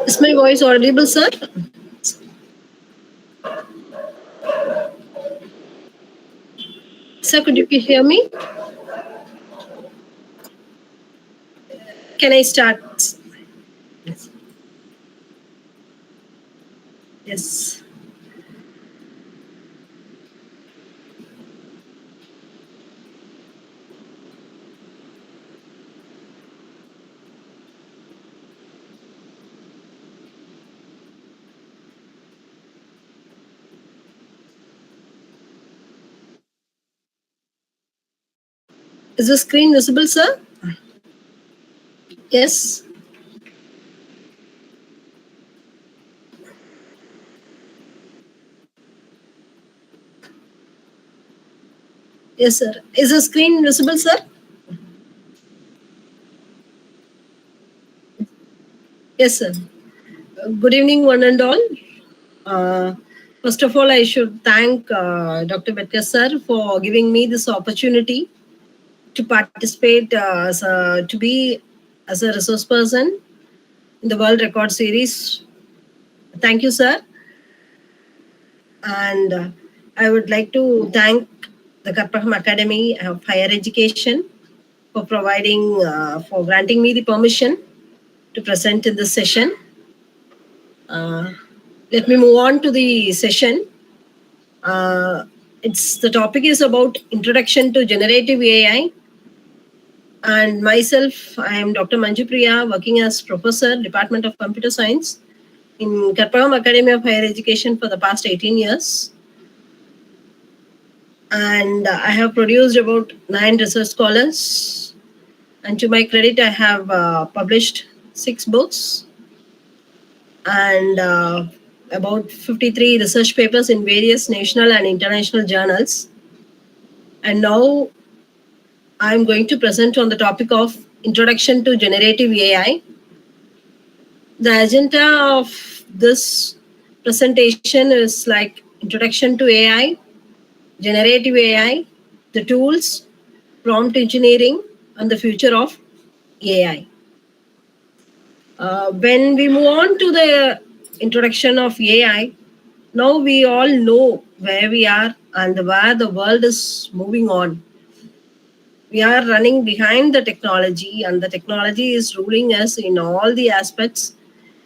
Is my voice audible, sir? Sir, could you hear me? Can I start? Yes. Yes. Is the screen visible, sir? Yes. Yes, sir. Is the screen visible, sir? Yes, sir. Good evening, one and all. Uh, First of all, I should thank Dr. Betka sir for giving me this opportunity to participate to be as a resource person in the World Record Series. Thank you, sir. And I would like to thank the Karpagam Academy of Higher Education for granting me the permission to present in this session. Let me move on to the session. The topic is about introduction to generative AI. And myself, I am Dr. Manju Priya, working as professor, Department of Computer Science in Karpagam Academy of Higher Education for the past 18 years. And I have produced about 9 research scholars. And to my credit, I have published 6 books and about 53 research papers in various national and international journals. And now I'm going to present on the topic of Introduction to Generative AI. The agenda of this presentation is like Introduction to AI, Generative AI, the tools, prompt engineering, and the future of AI. When we move on to the introduction of AI, now we all know where we are and where the world is moving on. We are running behind the technology, and the technology is ruling us in all the aspects.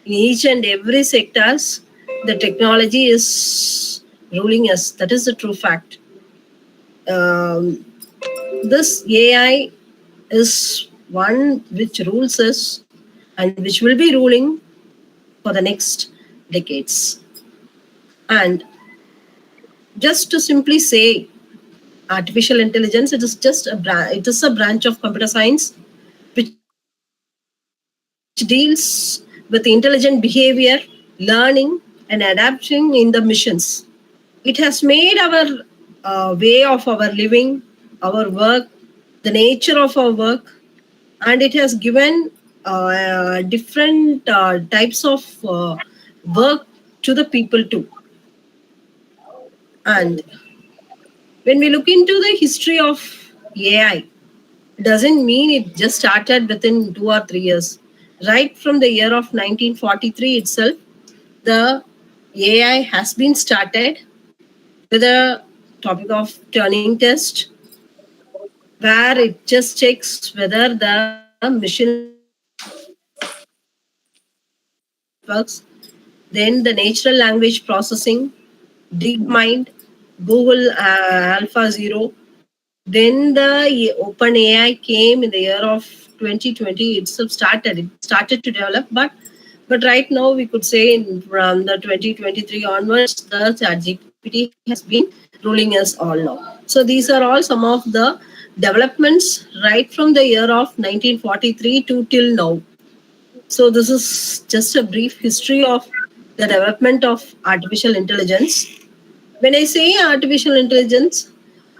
In each and every sectors, the technology is ruling us. That is the true fact. This AI is one which rules us and which will be ruling for the next decades. And just to simply say, artificial intelligence, it is just a branch of computer science which deals with intelligent behavior, learning, and adapting in the missions. It has made our way of our living, our work, the nature of our work, and it has given different types of work to the people too. And when we look into the history of AI, doesn't mean it just started within 2 or 3 years. Right from the year of 1943 itself, the AI has been started with a topic of turning test, where it just checks whether the machine works. Then the natural language processing, DeepMind, Google Alpha Zero. Then the OpenAI came in the year of 2020. Itself started to develop, but right now we could say from the 2023 onwards, the ChatGPT has been ruling us all now. So these are all some of the developments right from the year of 1943 to till now. So this is just a brief history of the development of artificial intelligence. When I say artificial intelligence,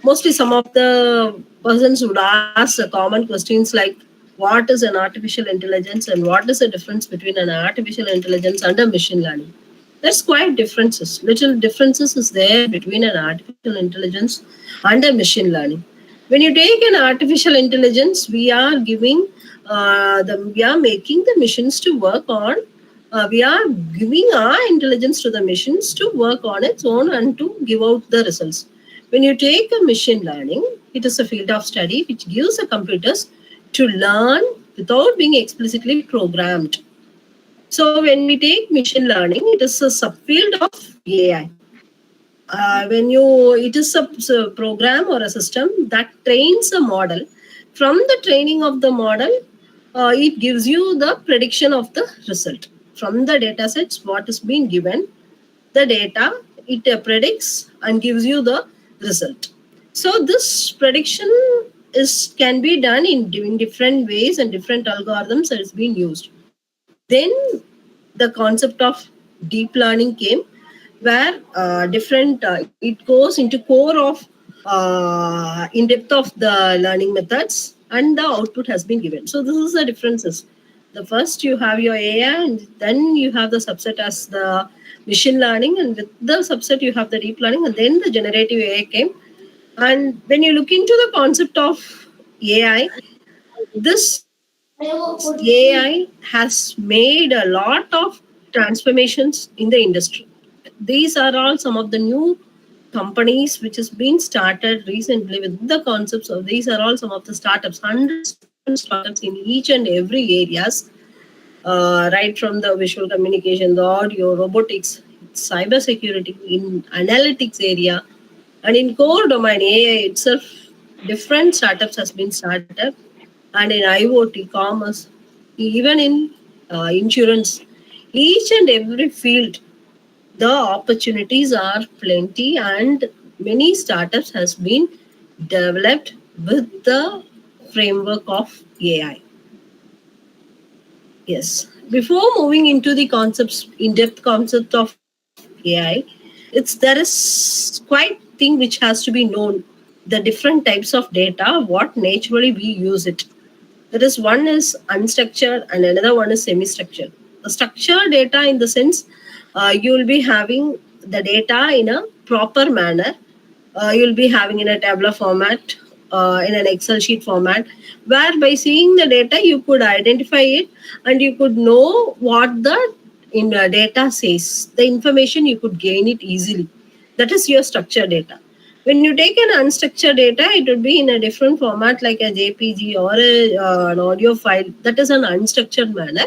mostly some of the persons would ask common questions like, what is an artificial intelligence and what is the difference between an artificial intelligence and a machine learning? There's quite differences. Little differences is there between an artificial intelligence and a machine learning. When you take an artificial intelligence, we are making the machines to work on we are giving our intelligence to the machines to work on its own and to give out the results. When you take a machine learning, it is a field of study which gives the computers to learn without being explicitly programmed. So when we take machine learning, it is a subfield of AI. When you it is a program or a system that trains a model. From the training of the model, it gives you the prediction of the result from the data sets what is being given. The data, it predicts and gives you the result. So this prediction is can be done in different ways, and different algorithms that is being used. Then the concept of deep learning came, where different it goes into core of in depth of the learning methods, and the output has been given. So this is the differences. The first you have your AI, and then you have the subset as the machine learning, and with the subset you have the deep learning, and then the generative AI came. And when you look into the concept of AI, this AI has made a lot of transformations in the industry. These are all some of the new companies which has been started recently with the concepts of these are all some of the startups, hundreds of different startups in each and every areas, right from the visual communication, the audio, robotics, cyber security, in analytics area, and in core domain AI itself, different startups has been started, and in IoT, commerce, even in insurance, each and every field, the opportunities are plenty, and many startups has been developed with the framework of AI. Yes. Before moving into the concepts, in-depth concept of AI, there is quite thing which has to be known. The different types of data, what naturally we use it. There is one is unstructured and another one is semi-structured. The structured data, in the sense, you will be having the data in a proper manner. You'll be having in a tabular format, in an Excel sheet format, where by seeing the data you could identify it, and you could know what the in the data says. The information you could gain it easily. That is your structured data. When you take an unstructured data, it would be in a different format like a JPG or an audio file. That is an unstructured manner.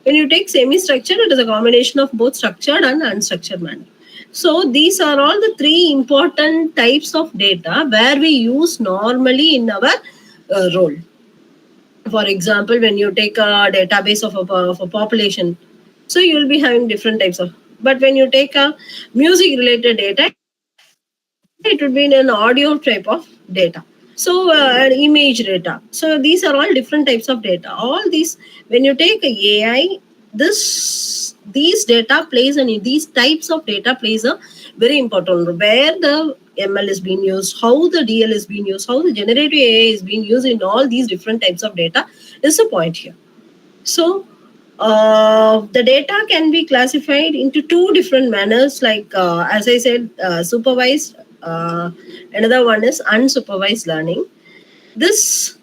When you take semi-structured, it is a combination of both structured and unstructured manner. So these are all the three important types of data where we use normally in our role. For example, when you take a database of a population, so you will be having different types of. But when you take a music related data, it would be in an audio type of data. So an image data. So these are all different types of data. All these, when you take a AI, these data plays, and these types of data plays a very important role. Where the ML is being used, how the DL is being used, how the generative AI is being used in all these different types of data is the point here. So the data can be classified into two different manners, like as I said, supervised. Another one is unsupervised learning. This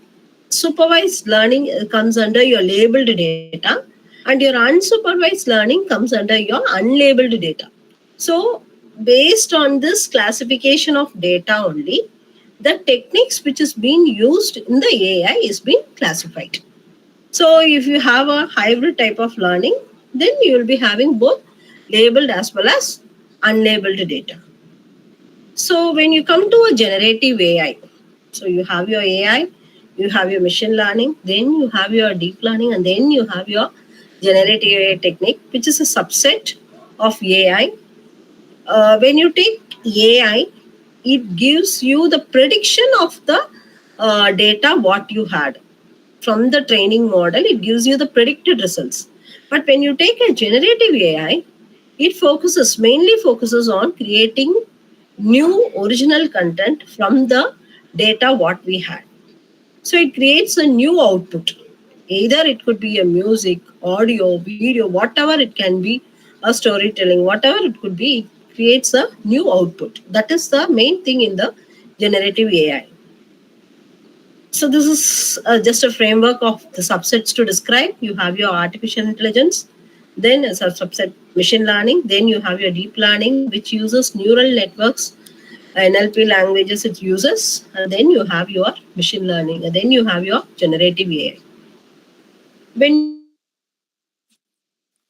supervised learning comes under your labeled data, and your unsupervised learning comes under your unlabeled data. So, based on this classification of data only, the techniques which is being used in the AI is being classified. So if you have a hybrid type of learning, then you will be having both labeled as well as unlabeled data. So when you come to a generative AI, so you have your AI, you have your machine learning, then you have your deep learning, and then you have your generative AI technique, which is a subset of AI. When you take AI, it gives you the prediction of the data what you had from the training model. It gives you the predicted results. But when you take a generative AI, it mainly focuses on creating new original content from the data what we had. So it creates a new output. Either it could be a music, audio, video, whatever it can be, a storytelling, whatever it could be, it creates a new output. That is the main thing in the generative AI. So this is just a framework of the subsets to describe. You have your artificial intelligence, then as a subset machine learning, then you have your deep learning, which uses neural networks, NLP languages it uses, and then you have your machine learning, and then you have your generative AI. When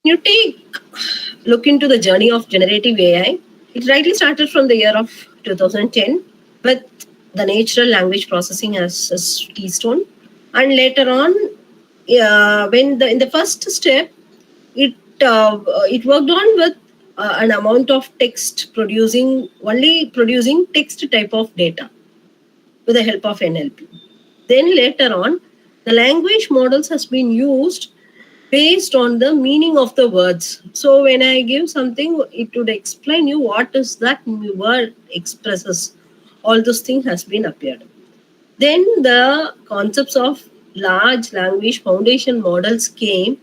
you look into the journey of generative AI, it rightly started from the year of 2010 with the natural language processing as keystone, and later on, in the first step, it it worked on with an amount of text producing text type of data with the help of NLP. Then later on, the language models has been used based on the meaning of the words. So when I give something, it would explain you what is that word expresses. All those things has been appeared. Then the concepts of large language foundation models came,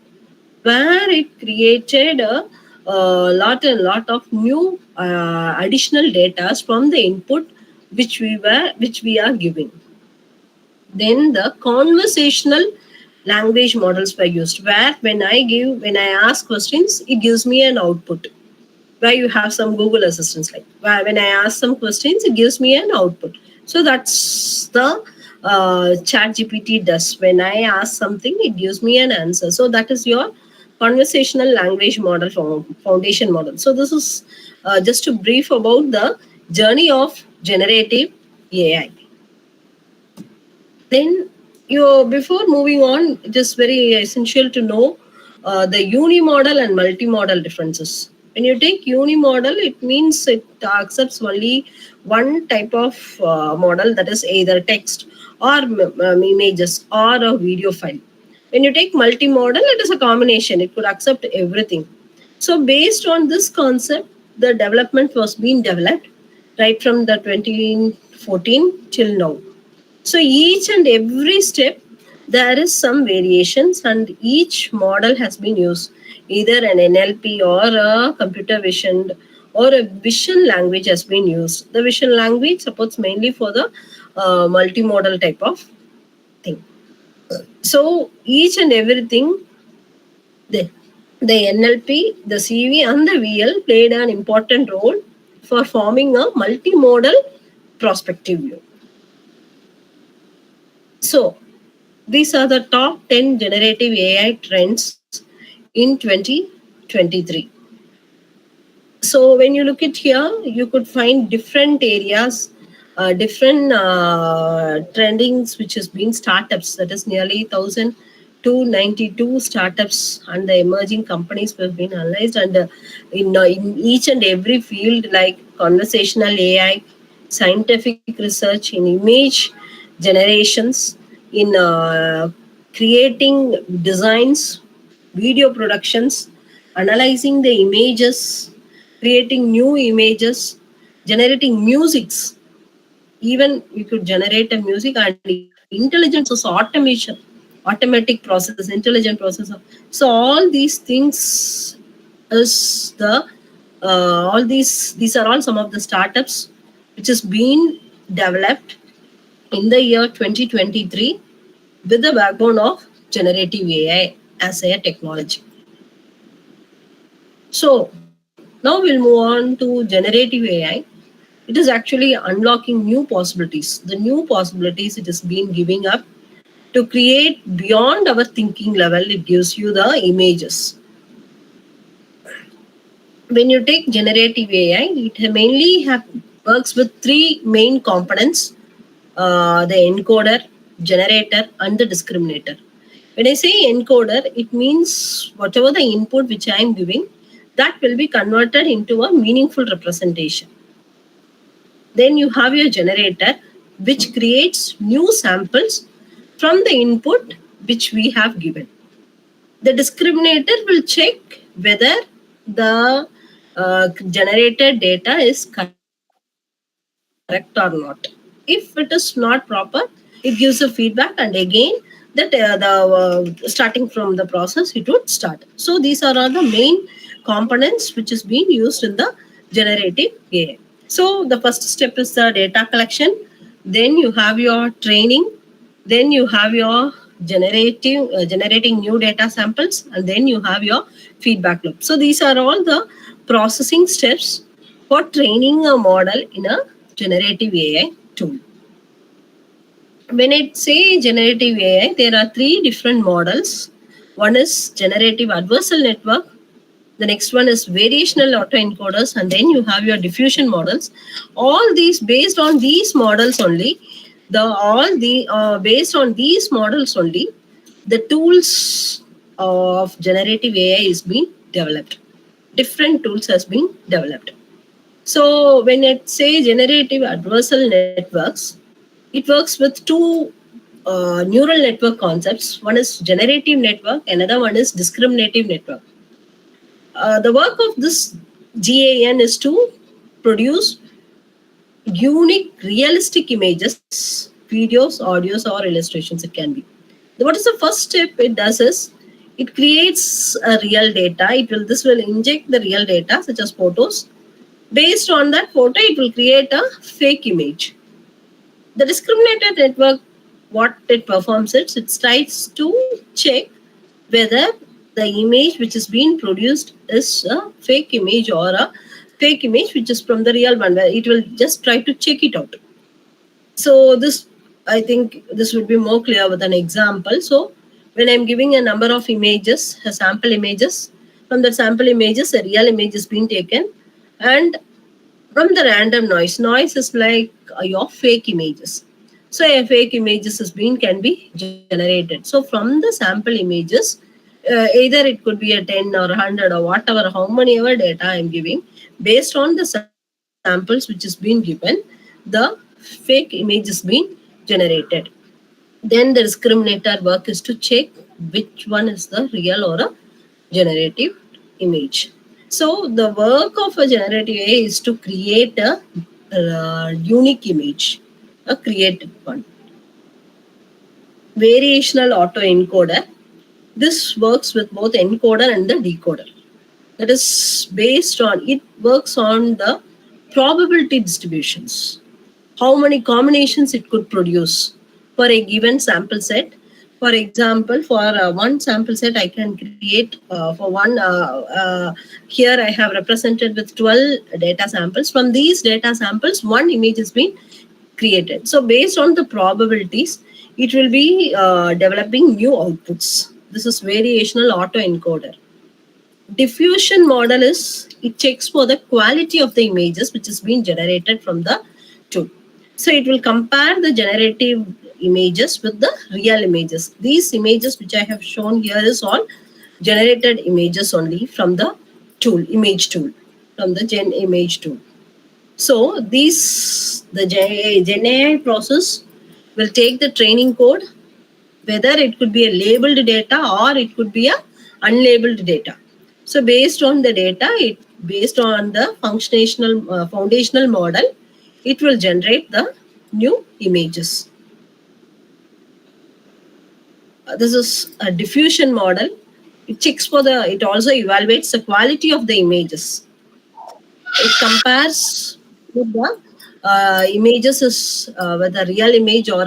where it created a lot of new additional data from the input which we are giving. Then the conversational language models were used, where when I ask questions, it gives me an output. Where you have some Google assistants, like where when I ask some questions, it gives me an output. So that's the chat GPT does. When I ask something, it gives me an answer. So that is your conversational language model foundation model. So this is just to brief about the journey of generative AI. Then you, before moving on, it is very essential to know the unimodal and multimodal differences. When you take unimodal, it means it accepts only one type of model, that is either text or images or a video file. When you take multimodal, it is a combination. It could accept everything. So based on this concept, the development was being developed right from the 2014 till now. So each and every step, there is some variations, and each model has been used, either an NLP or a computer vision or a vision language has been used. The vision language supports mainly for the multimodal type of thing. So each and everything, the, the NLP, the CV, and the VL played an important role for forming a multimodal prospective view. So these are the top 10 generative AI trends in 2023. So when you look at here, you could find different areas, different trendings, which has been startups. That is nearly 1,292 startups and the emerging companies have been analyzed. And in each and every field, like conversational AI, scientific research, in image generations, in creating designs, video productions, analyzing the images, creating new images, generating musics. Even we could generate a music, and intelligent process, automation, automatic process, intelligent processor. So all these things is the all these are all some of the startups which has been developed in the year 2023 with the backbone of generative AI as a technology. So now we'll move on to generative AI. It is actually unlocking new possibilities. The new possibilities it has been giving up to create beyond our thinking level. It gives you the images. When you take generative AI, it mainly works with three main components: the encoder, generator, and the discriminator. When I say encoder, it means whatever the input which I am giving, that will be converted into a meaningful representation. Then you have your generator, which creates new samples from the input which we have given. The discriminator will check whether the generated data is correct or not. If it is not proper, it gives a feedback, and again that starting from the process it would start. So these are all the main components which is being used in the generative AI. So the first step is the data collection. Then you have your training. Then you have your generating new data samples, and then you have your feedback loop. So these are all the processing steps for training a model in a generative AI tool. When it say generative AI, there are three different models. One is generative adversarial network. The next one is variational autoencoders, and then you have your diffusion models. All these based on these models only. Based on these models only, the tools of generative AI is being developed. Different tools has been developed. So when it say generative adversarial networks, it works with two neural network concepts. One is generative network, another one is discriminative network. The work of this GAN is to produce unique, realistic images, videos, audios, or illustrations. It can be. What is the first step it does is it creates a real data. This will inject the real data such as photos. Based on that photo, it will create a fake image. The discriminated network, what it performs, it tries to check whether the image which is being produced is a fake image or a fake image which is from the real one. Where it will just try to check it out. So this, I think this would be more clear with an example. So when I'm giving a number of images, a sample images, from the sample images, a real image is being taken, and from the random noise is like your fake images. So a fake images is being can be generated. So from the sample images, either it could be a 10 or 100 or whatever, how many ever data I'm giving, based on the samples which is being given, the fake image is being generated. Then the discriminator work is to check which one is the real or a generative image. So the work of a generative AI is to create a unique image, a created one. Variational autoencoder. This works with both encoder and the decoder. That is based on, it works on the probability distributions. How many combinations it could produce for a given sample set. For example, for one sample set, I can create for one, here I have represented with 12 data samples. From these data samples, one image has been created. So based on the probabilities, it will be developing new outputs. This is variational autoencoder. Diffusion model is, it checks for the quality of the images which is being generated from the tool. So it will compare the generative images with the real images. These images which I have shown here is all generated images only from the tool, image tool, from the Gen image tool. So the Gen AI process will take the training code, whether it could be a labeled data or it could be a unlabeled data. So based on the data, based on the foundational model, it will generate the new images. This is a diffusion model. It also evaluates the quality of the images. It compares with the images is whether real image or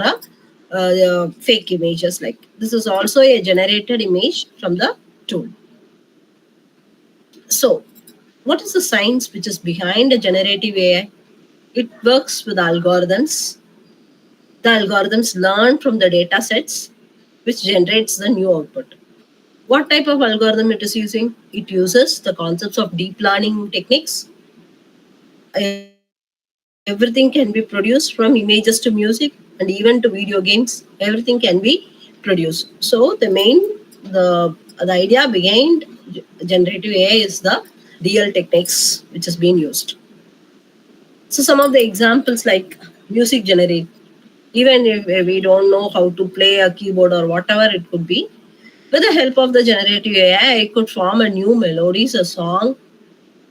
a fake images. Like this is also a generated image from the tool. So, what is the science which is behind a generative AI? It works with algorithms. The algorithms learn from the data sets, which generates the new output. What type of algorithm it is using? It uses the concepts of deep learning techniques. Everything can be produced from images to music and even to video games. Everything can be produced. So the idea behind generative AI is the real techniques which is being used. So some of the examples like music generate, even if we don't know how to play a keyboard or whatever it could be, with the help of the generative AI, I could form a new melodies, a song,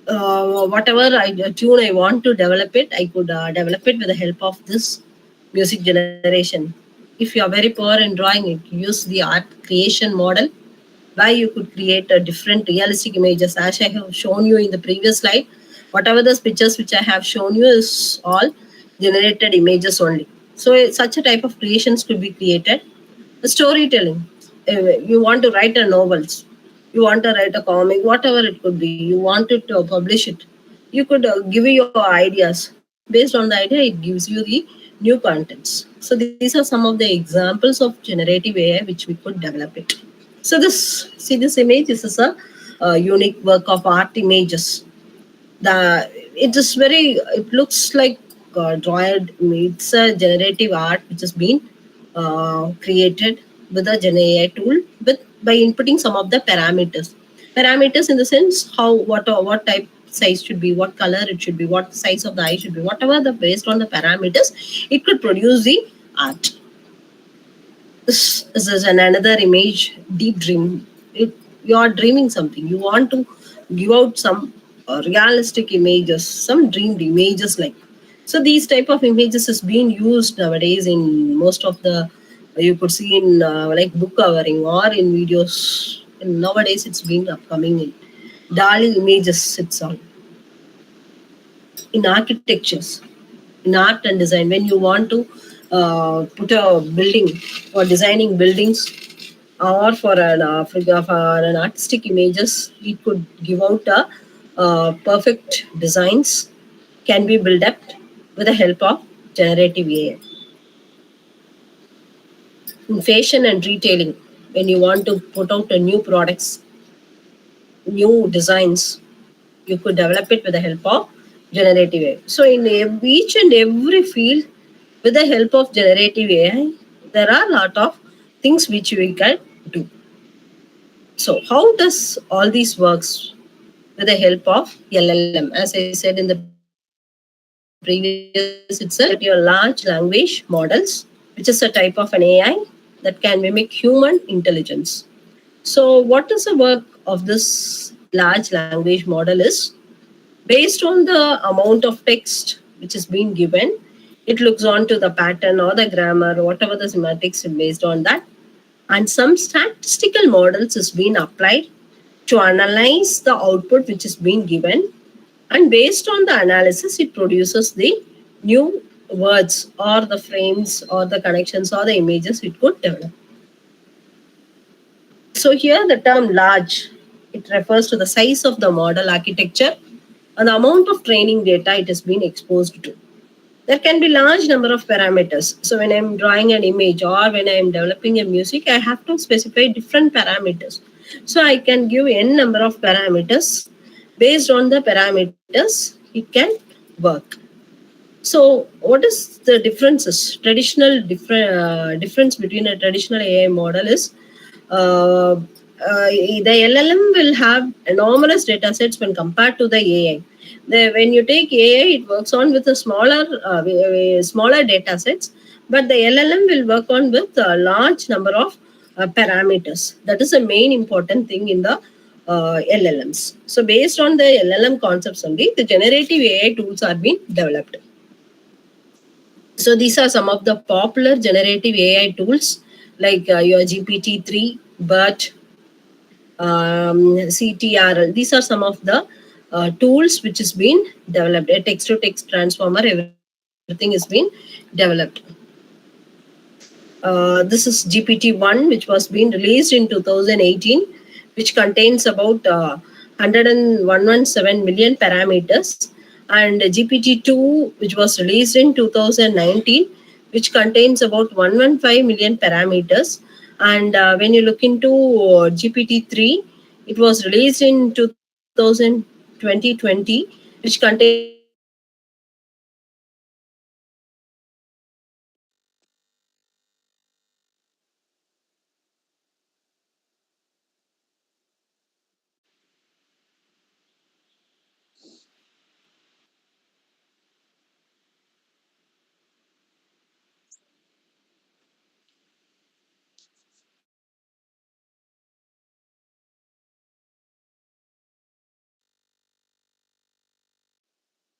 a tune I want to develop it, I could develop it with the help of this music generation. If you are very poor in drawing, it use the art creation model, where you could create a different realistic images. As I have shown you in the previous slide, whatever the pictures which I have shown you is all generated images only. So such a type of creations could be created. Storytelling. You want to write a novels, you want to write a comic, whatever it could be, you want to publish it, you could give your ideas. Based on the idea, it gives you the new contents. So these are some of the examples of generative AI which we could develop it. So this, see, this image, this is a unique work of art images. The it is very, it looks like drawn. It's a generative art which has been created with a gen AI tool, with by inputting some of the parameters. Parameters in the sense how, what type size should be, what color it should be, what size of the eye should be, whatever the, based on the parameters, it could produce the art. This is another image, deep dream. You are dreaming something. You want to give out some realistic images, some dreamed images like. So these type of images is being used nowadays in most of the, you could see in like book covering or in videos. And nowadays it's been upcoming in Dali images itself, in architectures, in art and design. When you want to put a building or designing buildings, or for an artistic images, it could give out a perfect designs, can be built up with the help of generative AI. In fashion and retailing, when you want to put out a new products, new designs, you could develop it with the help of generative AI. So in each and every field, with the help of generative AI, there are a lot of things which we can do. So how does all these works? With the help of LLM. As I said in the previous itself, that your large language models, which is a type of an AI that can mimic human intelligence. So what is the work of this large language model is, based on the amount of text which is being given, it looks on to the pattern or the grammar, whatever the semantics is based on that. And some statistical models is being applied to analyze the output which is being given, and based on the analysis it produces the new words or the frames or the connections or the images it could develop. So here the term large, it refers to the size of the model architecture and the amount of training data it has been exposed to. There can be large number of parameters. So when I'm drawing an image or when I'm developing a music, I have to specify different parameters. So I can give n number of parameters. Based on the parameters, it can work. So what is the differences? Difference between a traditional AI model is, the LLM will have enormous data sets when compared to the AI. When you take AI, it works on with a smaller data sets, but the LLM will work on with a large number of parameters. That is a main important thing in the LLMs. So based on the LLM concepts only, the generative AI tools are being developed. So these are some of the popular generative AI tools like your GPT-3, BERT, CTRL. These are some of the tools which has been developed. A text-to-text transformer, everything is been developed. This is GPT-1, which was being released in 2018, which contains about 117 million parameters, and GPT-2, which was released in 2019, which contains about 115 million parameters. And when you look into GPT-3, it was released in 2020, which contains about 115 million parameters. And GPT-4, which was released in 2022, which contains about 115 million parameters. So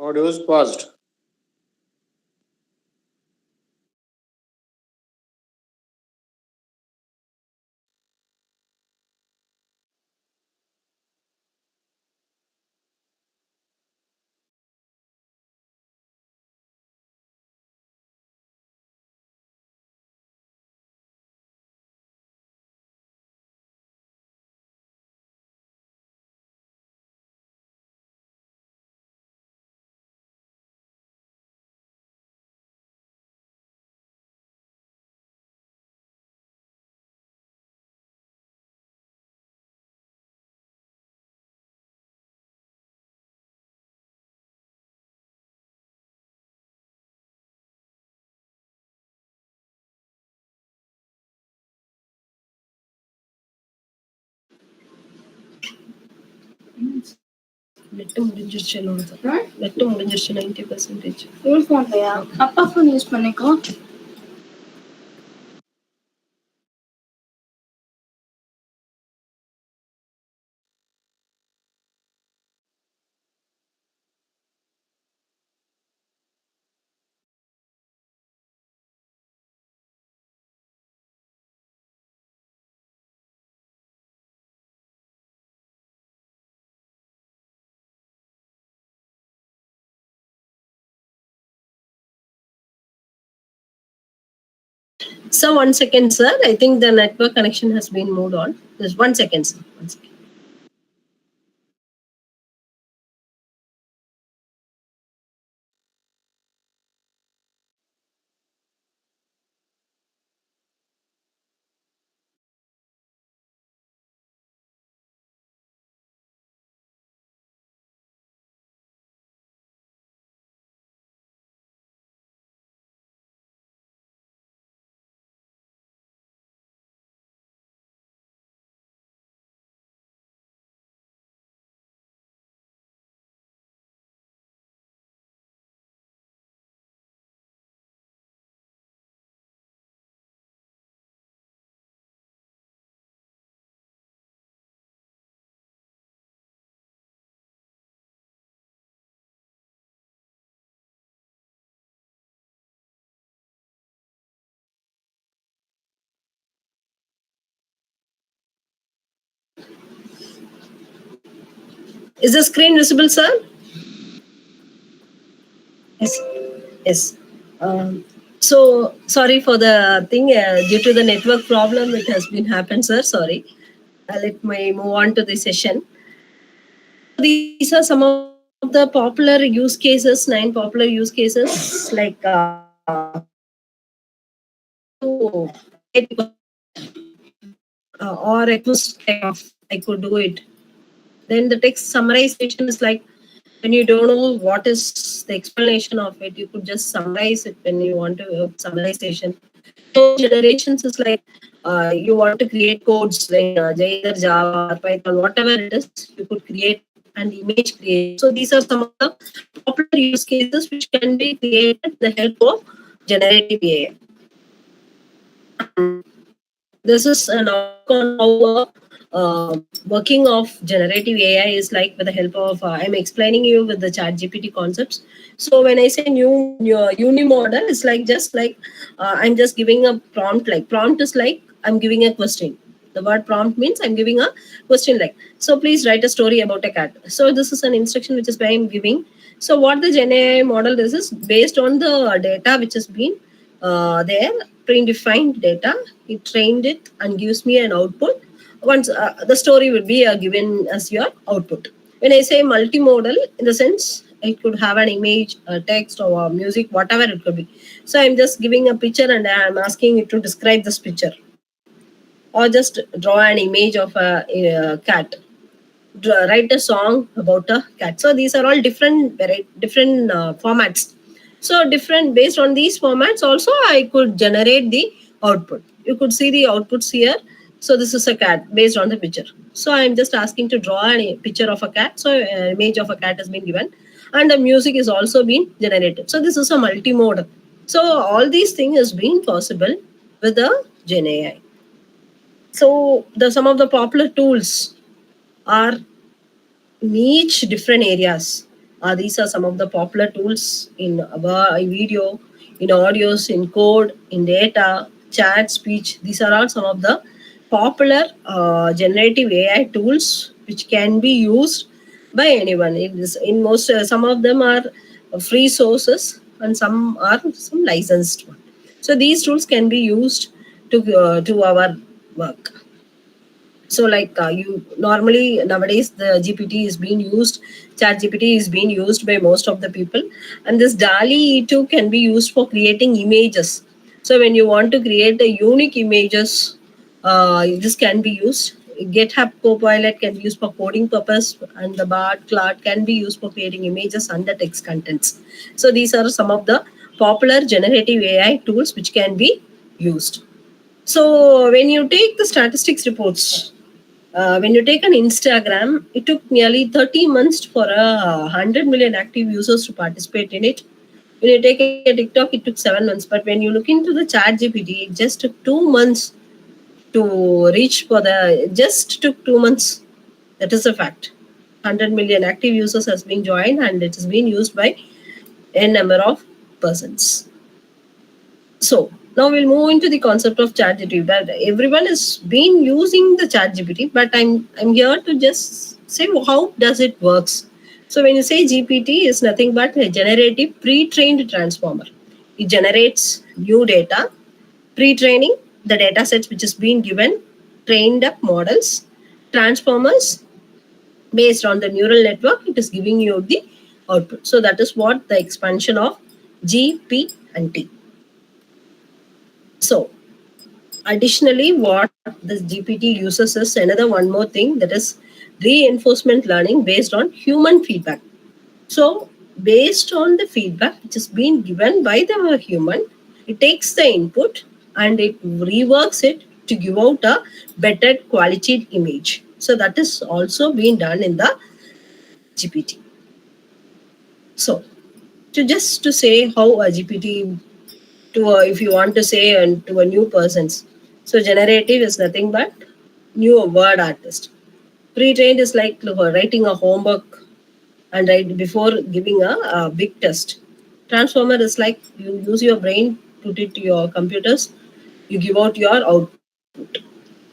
Audio is paused. Net முடிஞ்சிருச்சு என்னோடது. Net முடிஞ்சிருச்சு 90%. Use பண்ணலையா? அப்பா phone use பண்ணிக்கோ. So 1 second, sir. I think the network connection has been moved on. Just 1 second, sir. 1 second. Is the screen visible, sir? Yes. Yes. So sorry for the thing. Due to the network problem, it has been happened, sir. Sorry. Let me move on to the session. These are some of the popular use cases, 9 popular use cases, like to create or request type of, I could do it. Then the text summarization is like when you don't know what is the explanation of it, you could just summarize it when you want to summarization. So generations is like you want to create codes like either Java or Python, whatever it is, you could create an image creation. So these are some of the popular use cases which can be created with the help of generative AI. This is an outlook on how working of generative AI is like with the help of I'm explaining you with the chat GPT concepts. So when I say new uni model, it's like just like I'm just giving a prompt. Like prompt is like I'm giving a question. The word prompt means I'm giving a question like, so please write a story about a cat. So this is an instruction which is why I'm giving. So what the Gen AI model is based on the data which has been there, predefined data. It trained it and gives me an output. Once the story will be given as your output. When I say multimodal, in the sense it could have an image, a text, or a music, whatever it could be. So I'm just giving a picture and I'm asking it to describe this picture, or just draw an image of a cat, write a song about a cat. So these are all different, very different formats. So different based on these formats, also I could generate the output. You could see the outputs here. So this is a cat based on the picture. So I'm just asking to draw a picture of a cat. So an image of a cat has been given, and the music is also been generated. So this is a multimodal. So all these things is being possible with the Gen AI. So the some of the popular tools are in each different areas. These are some of the popular tools in video, in audios, in code, in data, chat, speech. These are all some of the popular generative AI tools which can be used by anyone. It is in most some of them are free sources and some are some licensed one. So these tools can be used to our work. So like you normally nowadays the GPT is being used, chat GPT is being used by most of the people, and this DALI 2 can be used for creating images. So when you want to create a unique images, this can be used. GitHub Copilot can be used for coding purpose, and the Bard Cloud can be used for creating images and the text contents. So these are some of the popular generative AI tools which can be used. So when you take the statistics reports, when you take an Instagram, it took nearly 30 months for 100 million active users to participate in it. When you take a TikTok, it took 7 months. But when you look into the chat GPT, it just took 2 months to reach for the, just took 2 months. That is a fact. 100 million active users has been joined and it is being used by n number of persons. So now we'll move into the concept of ChatGPT. That everyone has been using the ChatGPT, but I'm here to just say how does it works. So when you say GPT is nothing but a generative pre-trained transformer. It generates new data, pre-training the data sets which is being given, trained up models, transformers based on the neural network. It is giving you the output. So that is what the expansion of GP and T. So additionally, what this GPT uses is another one more thing, that is reinforcement learning based on human feedback. So based on the feedback which is being given by the human, it takes the input and it reworks it to give out a better quality image. So that is also being done in the GPT. So to say how a GPT, to if you want to say and to a new persons, so generative is nothing but new word artist. Pre-trained is like writing a homework and right before giving a big test. Transformer is like you use your brain, put it to your computers, you give out your output.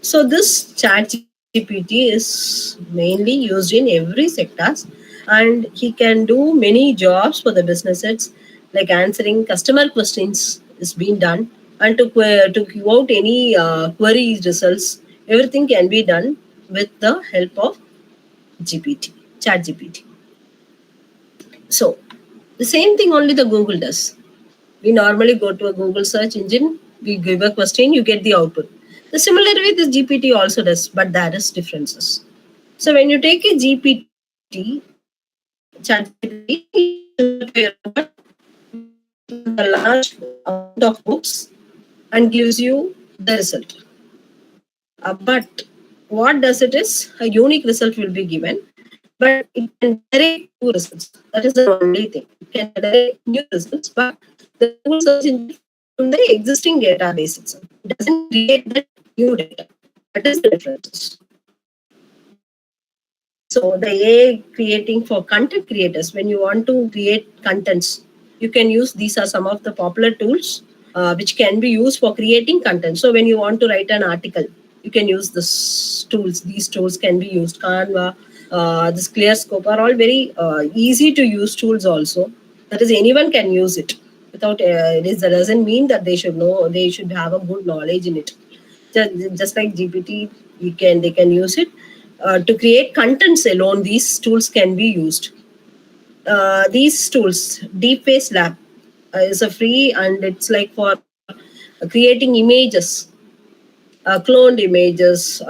So this chat GPT is mainly used in every sectors, and he can do many jobs for the businesses, like answering customer questions is being done, and to give out any query results. Everything can be done with the help of GPT, chat GPT. So the same thing only the Google does. We normally go to a Google search engine, we give a question, you get the output. The similar way this GPT also does, but there is differences. So when you take a GPT, ChatGPT, you just put it to your robot, it takes a large amount of books and gives you the result. But what does it is a unique result will be given, but it can generate two results. That is the only thing. It can generate new results, but the Google search engine from the existing database itself. It doesn't create that new data. That is the difference. So the AI creating for content creators, when you want to create contents, you can use, these are some of the popular tools which can be used for creating content. So when you want to write an article, you can use this tools. These tools can be used. Canva, this Clear Scope are all very easy to use tools also. That is, anyone can use it. Without it is, that doesn't mean that they should know, they should have a good knowledge in it. Just like GPT, they can use it to create contents alone. These tools can be used. These tools, Deepface Lab, is a free, and it's like for creating images, cloned images.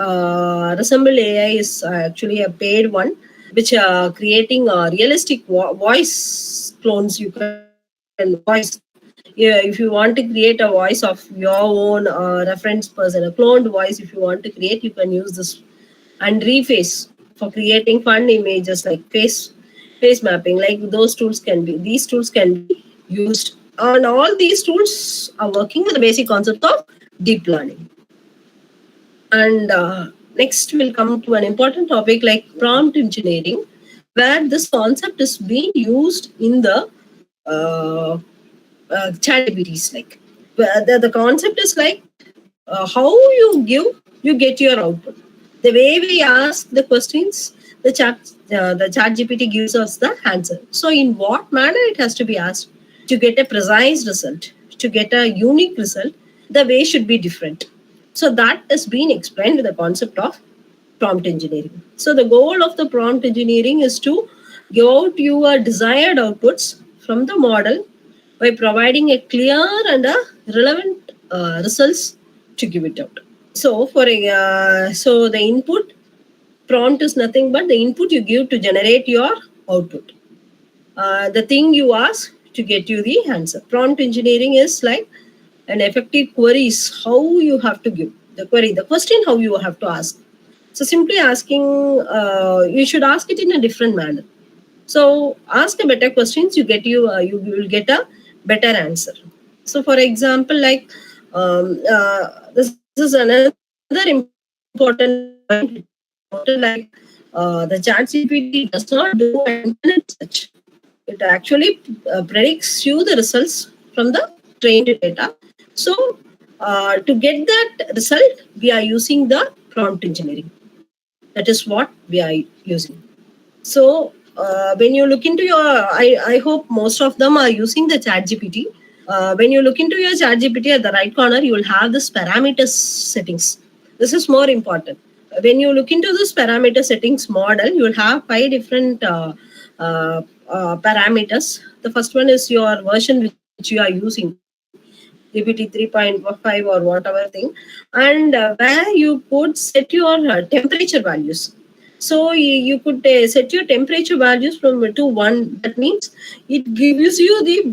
Resemble AI is actually a paid one, which creating realistic voice clones. You can voice. Yeah, if you want to create a voice of your own reference person, a cloned voice, if you want to create, you can use this. And reface for creating fun images like face mapping. Like those tools can be, these tools can be used, and all these tools are working with the basic concept of deep learning. And next we'll come to an important topic like prompt engineering, where this concept is being used in the uh, chat GPTs. Like the concept is like how you give, you get your output. The way we ask the questions, the chat GPT gives us the answer. So in what manner it has to be asked to get a precise result, to get a unique result, the way should be different. So that is being explained with the concept of prompt engineering. So the goal of the prompt engineering is to give out your desired outputs from the model by providing a clear and a relevant results to give it out. So so the input prompt is nothing but the input you give to generate your output. The thing you ask to get you the answer. Prompt engineering is like an effective query is how you have to give the query, the question how you have to ask. So simply asking, you should ask it in a different manner. So ask a better questions, you will get a better answer. So for example, like this is another important point like the ChatGPT does not do an infinite search. It actually predicts you the results from the trained data. So to get that result, we are using the prompt engineering. That is what we are using. So when you look into your, I hope most of them are using the chat gpt. When you look into your chat gpt, at the right corner you will have this parameters settings. This is more important. When you look into this parameter settings model, you will have 5 different parameters. The first one is your version which you are using, GPT 3.5 or whatever thing, and where you could set your temperature values. So you could set your temperature values from to 1. That means it gives you the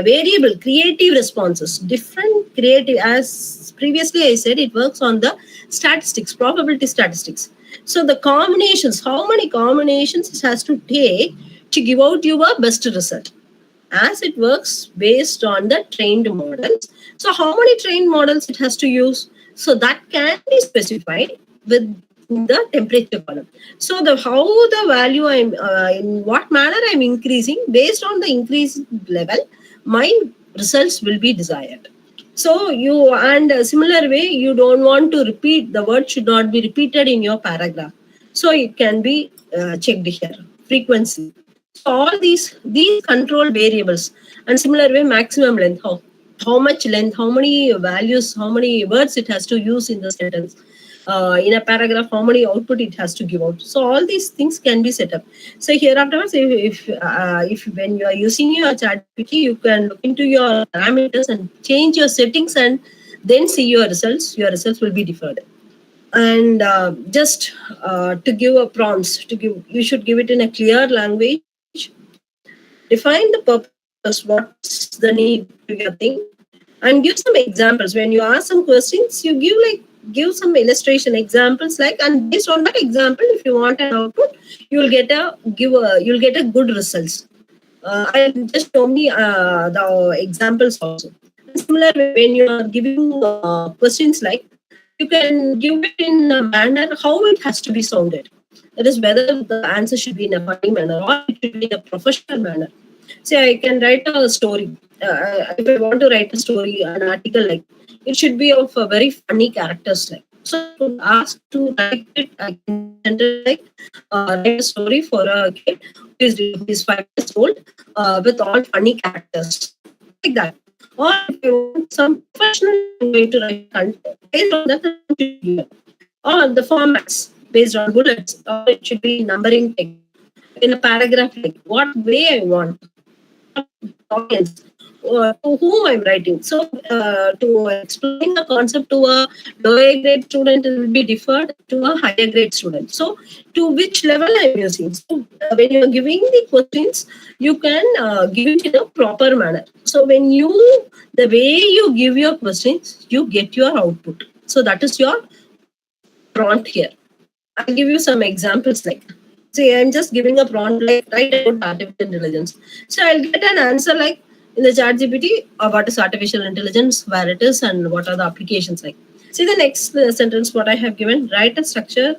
variable creative responses, different creative. As previously I said, it works on the statistics, probability statistics. So the combinations, how many combinations it has to take to give out your best result, as it works based on the trained models. So how many trained models it has to use? So that can be specified with the temperature column. So the how the value I'm in what manner I'm increasing, based on the increased level, my results will be desired. So you, and a similar way, you don't want to repeat, the word should not be repeated in your paragraph. So it can be checked here. Frequency. So all these control variables, and similar way maximum length, how much length, how many values, how many words it has to use in the sentence. In a paragraph, how many output it has to give out. So all these things can be set up. So here afterwards, if when you are using your ChatGPT, you can look into your parameters and change your settings, and then see your results. Your results will be different. And just to give a prompts, to give, you should give it in a clear language. Define the purpose, what's the need to your thing, and give some examples. When you ask some questions, you give some illustration examples, like, and based on that example, if you want an output, you will get a you'll get a good results. I'll just show me the examples also. And similar way, when you are giving questions, like, you can give it in a manner how it has to be sounded. That is whether the answer should be in a funny manner or it should be in a professional manner. Say I can write a story. If I want to write a story, an article, like, it should be of a very funny characters, like. So I could ask to write it. I can generally like write a story for a kid who is 5 years old, with all funny characters, like that. Or if you want some professional, I'm going to write content based on that, the prompt should be given. Or the formats based on bullets, or it should be numbering text in a paragraph, like what way I want, what audience, to whom I'm writing. So to explain the concept to a lower grade student, it will be differed to a higher grade student. So to which level I'm using. So when you're giving the questions, you can give it in a proper manner. So when you, the way you give your questions, you get your output. So that is your prompt here. I'll give you some examples, like, see, I'm just giving a prompt like write about artificial intelligence. So I'll get an answer like in the chat GPT, what is artificial intelligence, where it is, and what are the applications like. See the next sentence what I have given, write a structure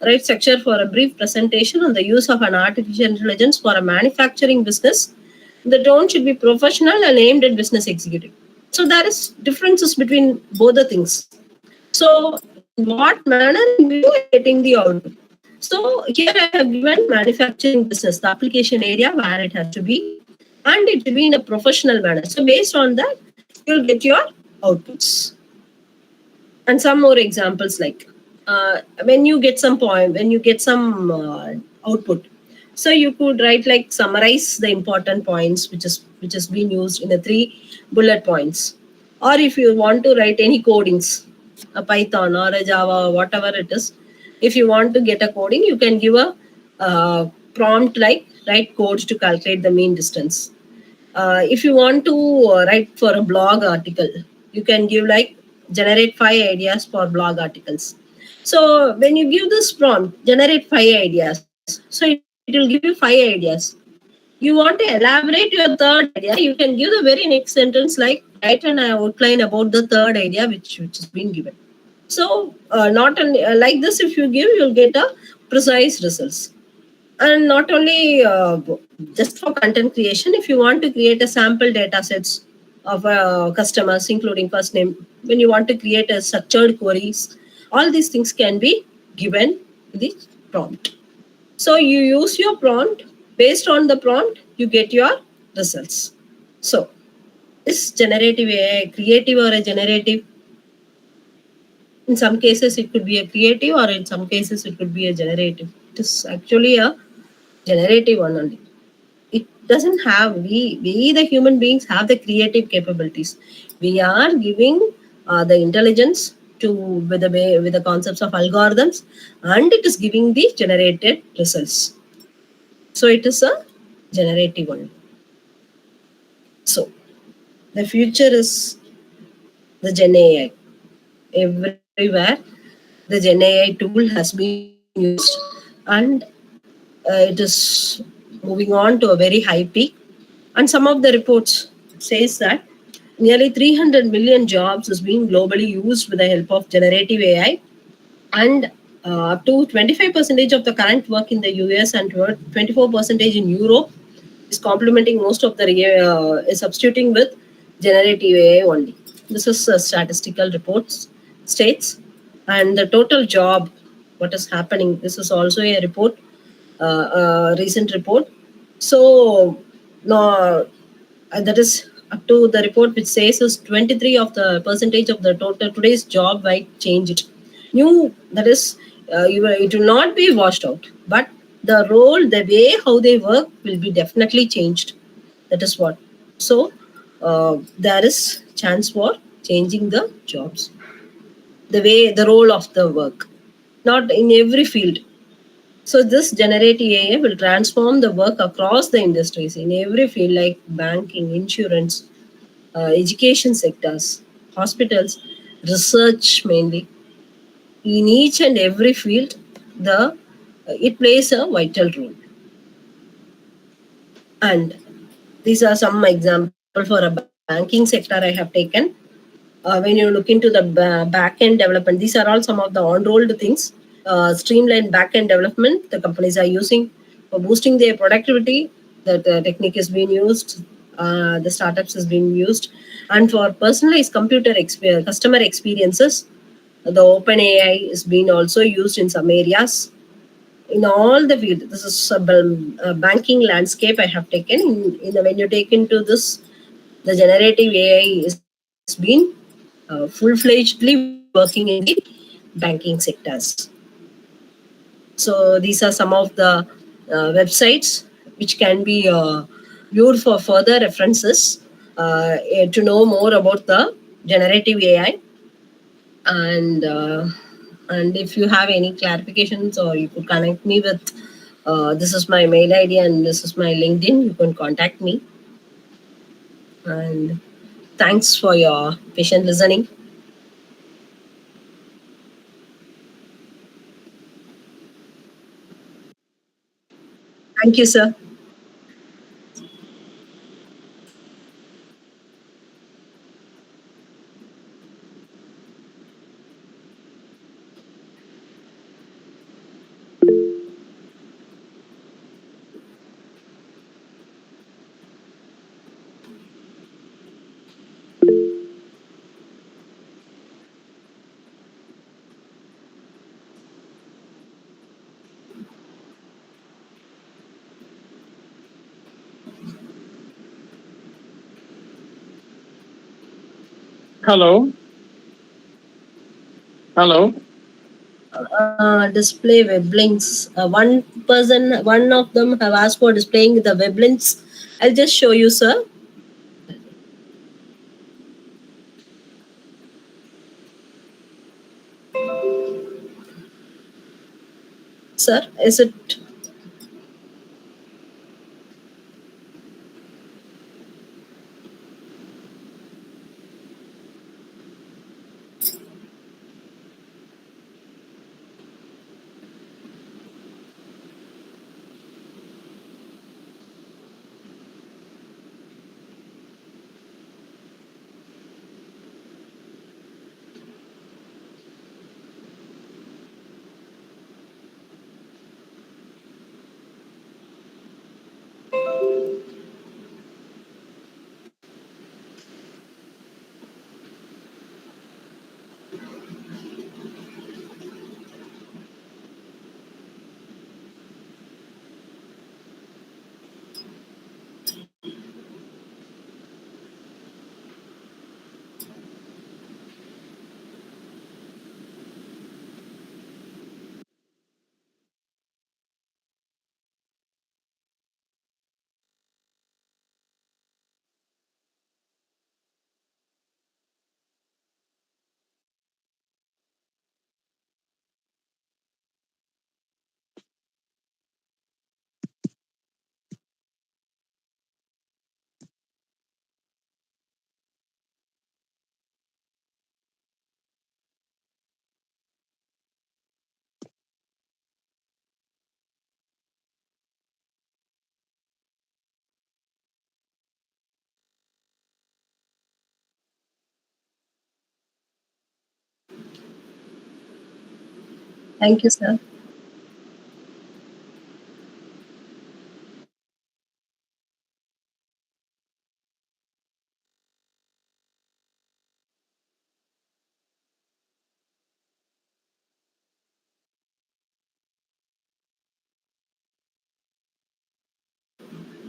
right structure for a brief presentation on the use of an artificial intelligence for a manufacturing business. The tone should be professional and aimed at business executive. So there is differences between both the things. So in what manner in which you are getting the output. So here I have given manufacturing business, the application area where it has to be, and it will be in a professional manner. So based on that, you'll get your outputs. And some more examples like when you get some point, when you get some output. So you could write like summarize the important points which has been used in the 3 bullet points. Or if you want to write any codings, a Python or a Java, whatever it is, if you want to get a coding, you can give a prompt like write codes to calculate the mean distance. If you want to write for a blog article, you can give like generate 5 ideas for blog articles. So when you give this prompt, generate 5 ideas, so it will give you 5 ideas. You want to elaborate your third idea, you can give the very next sentence like write an outline about the third idea which has been given. So not only like this, if you give, you'll get a precise results. And not only just for content creation, if you want to create a sample data sets of customers including first name, when you want to create a structured queries, all these things can be given in the prompt. So you use your prompt, based on the prompt you get your results. So is generative AI creative or a generative? In some cases it could be a creative, or in some cases it could be a generative. It is actually a generative one only. It doesn't have, we the human beings have the creative capabilities. We are giving the intelligence to with the concepts of algorithms, and it is giving the generated results. So it is a generative one. So the future is the Gen AI. Everywhere the Gen AI tool has been used, and it is moving on to a very high peak. And some of the reports says that nearly 300 million jobs is being globally used with the help of generative AI, and up to 25% of the current work in the US and 24% in Europe is complementing most of the is substituting with generative AI only. This is a statistical reports states, and the total job what is happening. This is also a report, recent report. So no, that is up to the report which says is 23 of the percentage of the total today's job might change it. New, that is it will not be washed out, but the role, the way how they work will be definitely changed. That is what. So there is chance for changing the jobs, the way, the role of the work, not in every field. So this generative AI will transform the work across the industries in every field like banking, insurance, education sectors, hospitals, research mainly. In each and every field, the it plays a vital role. And these are some example for a banking sector I have taken. When you look into the back end development, these are all some of the on-rolled things. Streamlined back end development the companies are using for boosting their productivity. The technique is being used, the startups is being used, and for personalized customer experiences, the open AI is being also used in some areas. In all the field, this is a banking landscape I have taken. When you take into this, the generative AI is being full-fledgedly working in the banking sectors. So these are some of the websites which can be viewed for further references, to know more about the generative AI. And if you have any clarifications, or you could connect me with this is my mail ID and this is my LinkedIn, you can contact me. And thanks for your patient listening. Thank you, sir. Hello. Hello. Display web links. One of them have asked for displaying the web links. I'll just show you, sir. Sir, is it? Thank you, sir.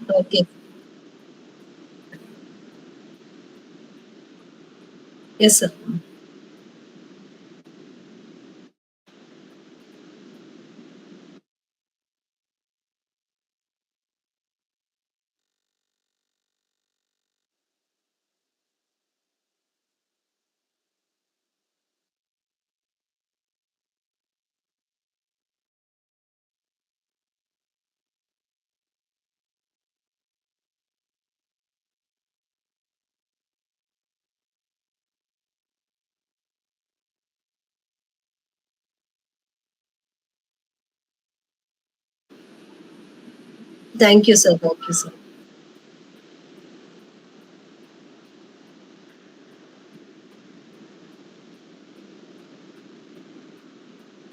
Okay. Yes, sir. Thank you, sir. Thank you, sir.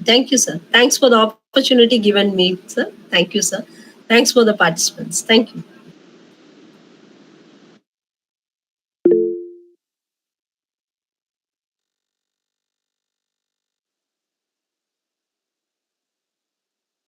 Thank you, sir. Thanks for the opportunity given me, sir. Thank you, sir. Thanks for the participants. Thank you.